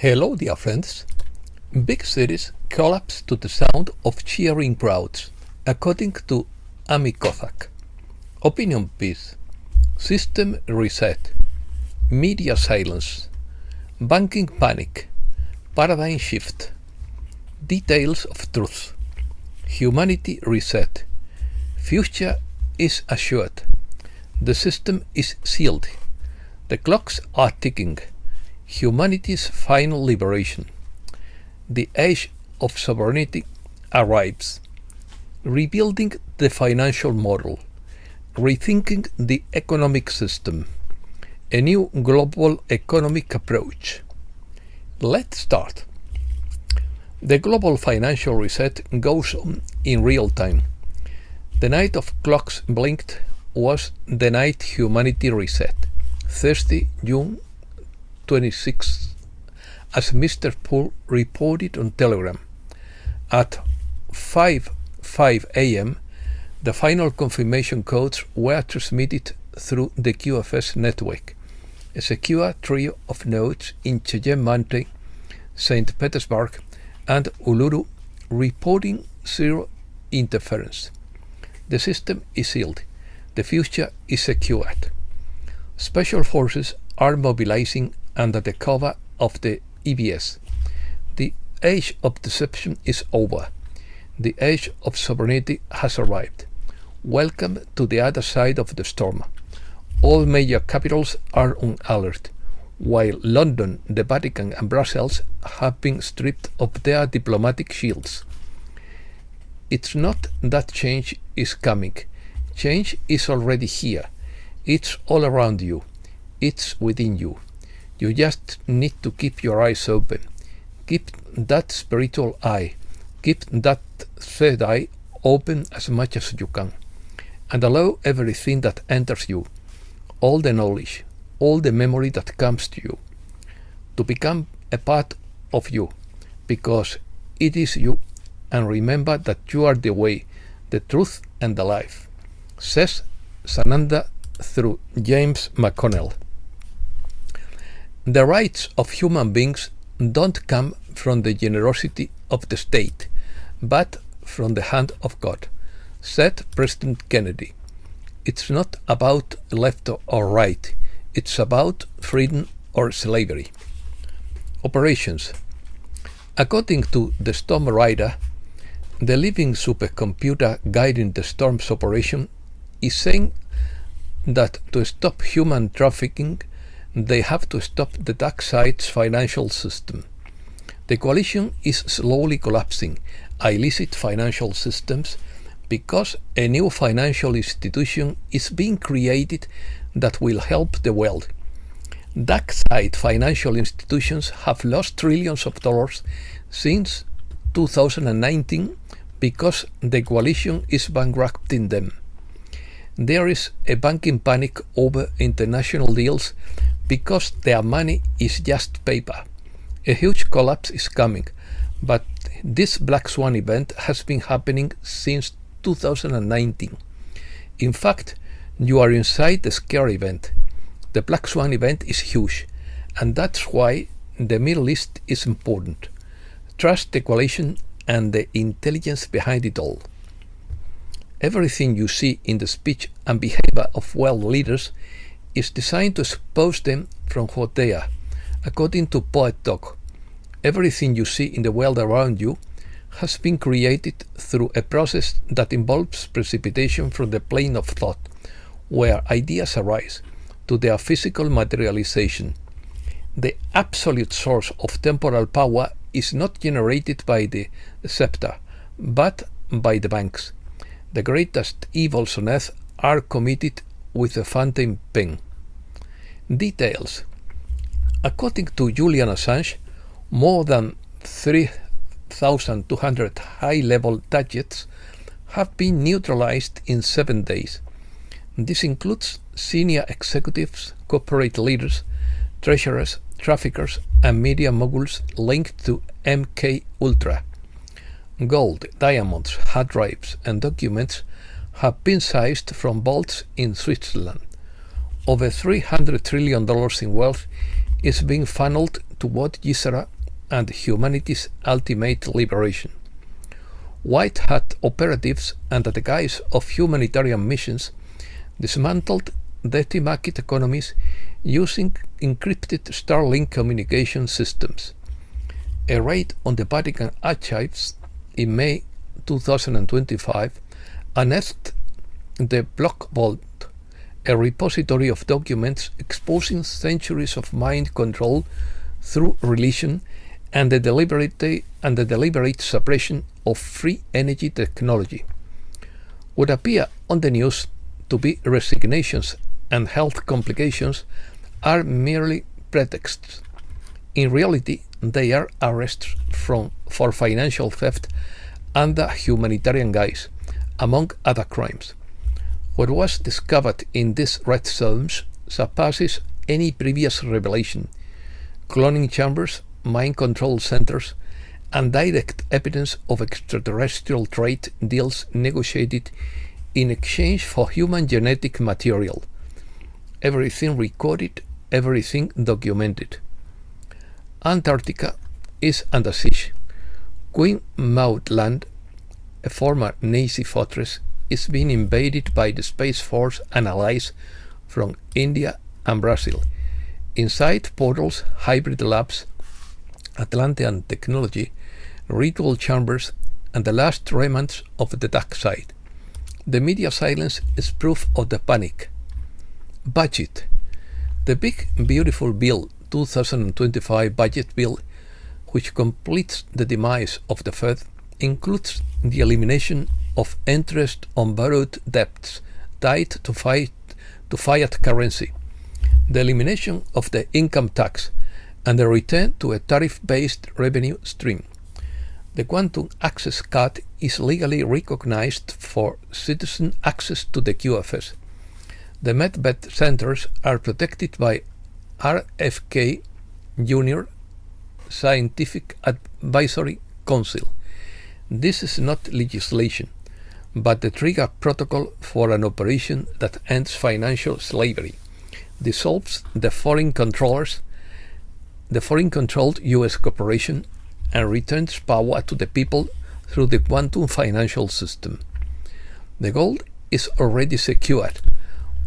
Hello, dear friends. Big cities collapse to the sound of cheering crowds, according to Amy Kozak. Opinion piece, system reset, media silence, banking panic, paradigm shift, details of truth, humanity reset, future is assured, the system is sealed, the clocks are ticking, humanity's final liberation, the age of sovereignty arrives, rebuilding the financial model, rethinking the economic system, a new global economic approach. Let's start. The global financial reset goes on in real time. The night of clocks blinked was the night humanity reset, Thursday, June 26, as Mr. Poole reported on Telegram. At 5:05 a.m., the final confirmation codes were transmitted through the QFS network, a secure trio of nodes in Cheyenne Mountain, St. Petersburg, and Uluru, reporting zero interference. The system is sealed. The future is secured. Special forces are mobilizing under the cover of the EBS. The age of deception is over. The age of sovereignty has arrived. Welcome to the other side of the storm. All major capitals are on alert, while London, the Vatican, and Brussels have been stripped of their diplomatic shields. It's not that change is coming. Change is already here. It's all around you. It's within you. You just need to keep your eyes open. Keep that spiritual eye. Keep that third eye open as much as you can. And allow everything that enters you, all the knowledge, all the memory that comes to you, to become a part of you, because it is you. And remember that you are the way, the truth, and the life, says Sananda through James McConnell. The rights of human beings don't come from the generosity of the state, but from the hand of God, said President Kennedy. It's not about left or right, it's about freedom or slavery. Operations. According to the Storm Rider, the living supercomputer guiding the storm's operation is saying that to stop human trafficking, they have to stop the dark side's financial system. The coalition is slowly collapsing illicit financial systems because a new financial institution is being created that will help the world. Dark side financial institutions have lost trillions of dollars since 2019 because the coalition is bankrupting them. There is a banking panic over international deals because their money is just paper. A huge collapse is coming, but this Black Swan event has been happening since 2019. In fact, you are inside the scare event. The Black Swan event is huge, and that's why the Middle East is important. Trust the coalition and the intelligence behind it all. Everything you see in the speech and behavior of world leaders is designed to expose them from what they are. According to Poet Dog, everything you see in the world around you has been created through a process that involves precipitation from the plane of thought, where ideas arise, to their physical materialization. The absolute source of temporal power is not generated by the scepter, but by the banks. The greatest evils on earth are committed with a fountain pen. Details. According to Julian Assange, more than 3,200 high-level targets have been neutralized in 7 days. This includes senior executives, corporate leaders, treasurers, traffickers, and media moguls linked to MK Ultra. Gold, diamonds, hard drives, and documents have been seized from vaults in Switzerland. Over $300 trillion in wealth is being funneled toward Gisara and humanity's ultimate liberation. White hat operatives, under the guise of humanitarian missions, dismantled dirty market economies using encrypted Starlink communication systems. A raid on the Vatican archives in May 2025 unearthed the Block Vault, a repository of documents exposing centuries of mind control through religion and the deliberate suppression of free energy technology. What appear on the news to be resignations and health complications are merely pretexts. In reality, they are arrests for financial theft under humanitarian guise, among other crimes. What was discovered in these red zones surpasses any previous revelation. Cloning chambers, mind control centers, and direct evidence of extraterrestrial trade deals negotiated in exchange for human genetic material. Everything recorded, everything documented. Antarctica is under siege. Queen Maud Land, a former Nazi fortress, is being invaded by the Space Force and allies from India and Brazil. Inside portals, hybrid labs, Atlantean technology, ritual chambers, and the last remnants of the dark side. The media silence is proof of the panic. Budget. The Big Beautiful Bill 2025 budget bill, which completes the demise of the Fed, includes the elimination of interest on borrowed debts tied to fiat currency, the elimination of the income tax, and the return to a tariff-based revenue stream. The Quantum Access Card is legally recognized for citizen access to the QFS. The medbed centers are protected by RFK Jr. Scientific Advisory Council. This is not legislation, but the trigger protocol for an operation that ends financial slavery, dissolves the foreign-controlled U.S. corporation, and returns power to the people through the quantum financial system. The gold is already secured.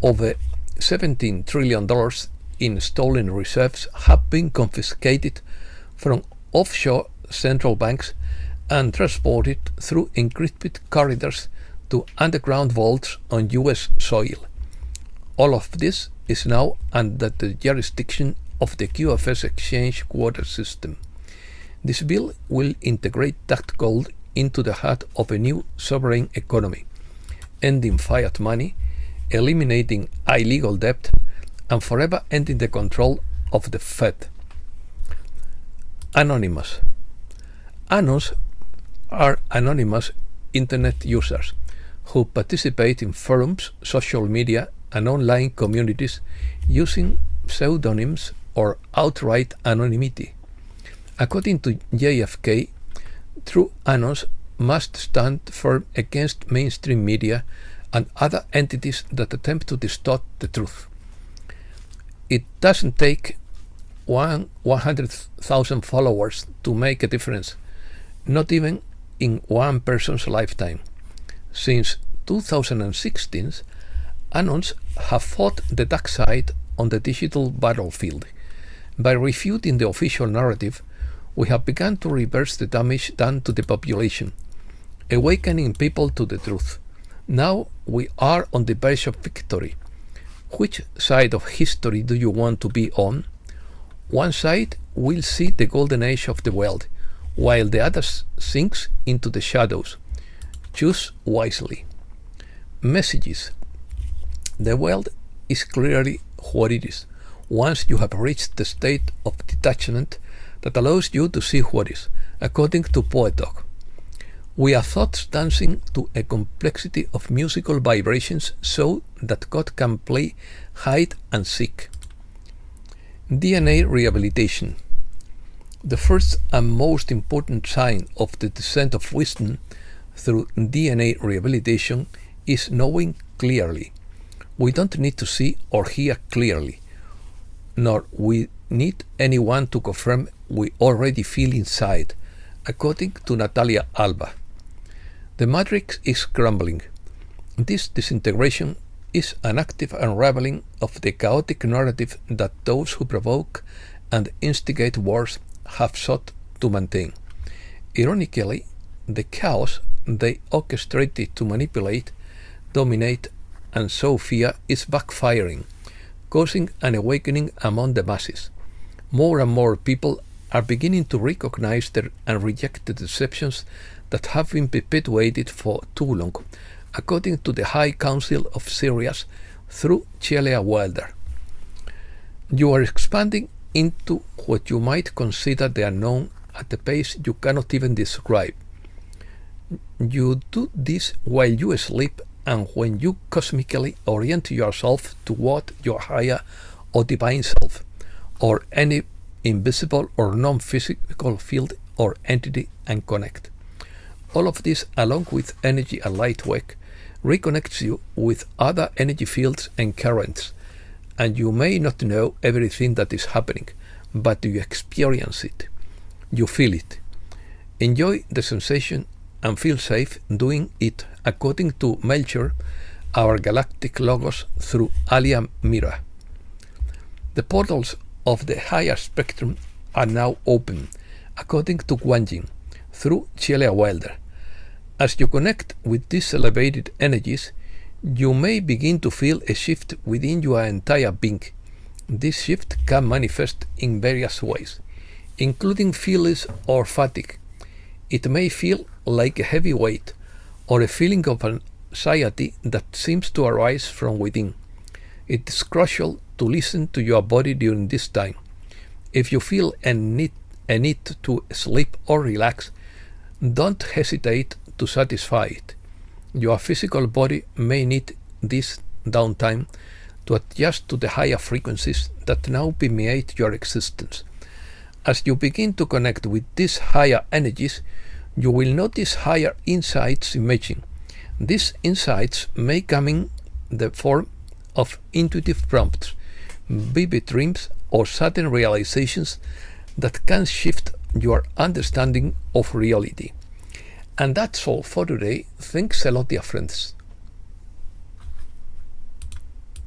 Over $17 trillion in stolen reserves have been confiscated from offshore central banks and transported through encrypted corridors to underground vaults on U.S. soil. All of this is now under the jurisdiction of the QFS exchange quota system. This bill will integrate that gold into the heart of a new sovereign economy, ending fiat money, eliminating illegal debt, and forever ending the control of the Fed. Anonymous. Anons are anonymous internet users who participate in forums, social media, and online communities using pseudonyms or outright anonymity. According to JFK, true anons must stand firm against mainstream media and other entities that attempt to distort the truth. It doesn't take 100,000 followers to make a difference, not even in one person's lifetime. Since 2016, Anons have fought the dark side on the digital battlefield. By refuting the official narrative, we have begun to reverse the damage done to the population, awakening people to the truth. Now we are on the verge of victory. Which side of history do you want to be on? One side will see the golden age of the world, while the other sinks into the shadows. Choose wisely. Messages. The world is clearly what it is, once you have reached the state of detachment that allows you to see what is, according to Poetok. We are thoughts dancing to a complexity of musical vibrations so that God can play hide and seek. DNA rehabilitation. The first and most important sign of the descent of wisdom through DNA rehabilitation is knowing clearly. We don't need to see or hear clearly, nor we need anyone to confirm we already feel inside, according to Natalia Alba. The matrix is crumbling. This disintegration is an active unraveling of the chaotic narrative that those who provoke and instigate wars have sought to maintain. Ironically, the chaos they orchestrated to manipulate, dominate, and sow fear is backfiring, causing an awakening among the masses. More and more people are beginning to recognize and reject the deceptions that have been perpetuated for too long, according to the High Council of Syria through Celia Wilder. You are expanding into what you might consider the unknown at a pace you cannot even describe. You do this while you sleep and when you cosmically orient yourself toward your higher or divine self, or any invisible or non-physical field or entity, and connect. All of this, along with energy and light work, reconnects you with other energy fields and currents, and you may not know everything that is happening, but you experience it. You feel it. Enjoy the sensation and feel safe doing it, according to Melchior, our galactic logos, through Alia Mira. The portals of the higher spectrum are now open, according to Guanyin, through Celia Wilder. As you connect with these elevated energies, you may begin to feel a shift within your entire being. This shift can manifest in various ways, including feelings or fatigue. It may feel like a heavy weight or a feeling of anxiety that seems to arise from within. It is crucial to listen to your body during this time. If you feel a need to sleep or relax, don't hesitate to satisfy it. Your physical body may need this downtime to adjust to the higher frequencies that now permeate your existence. As you begin to connect with these higher energies, you will notice higher insights emerging. These insights may come in the form of intuitive prompts, vivid dreams, or sudden realizations that can shift your understanding of reality. And that's all for today. Thanks a lot, dear friends.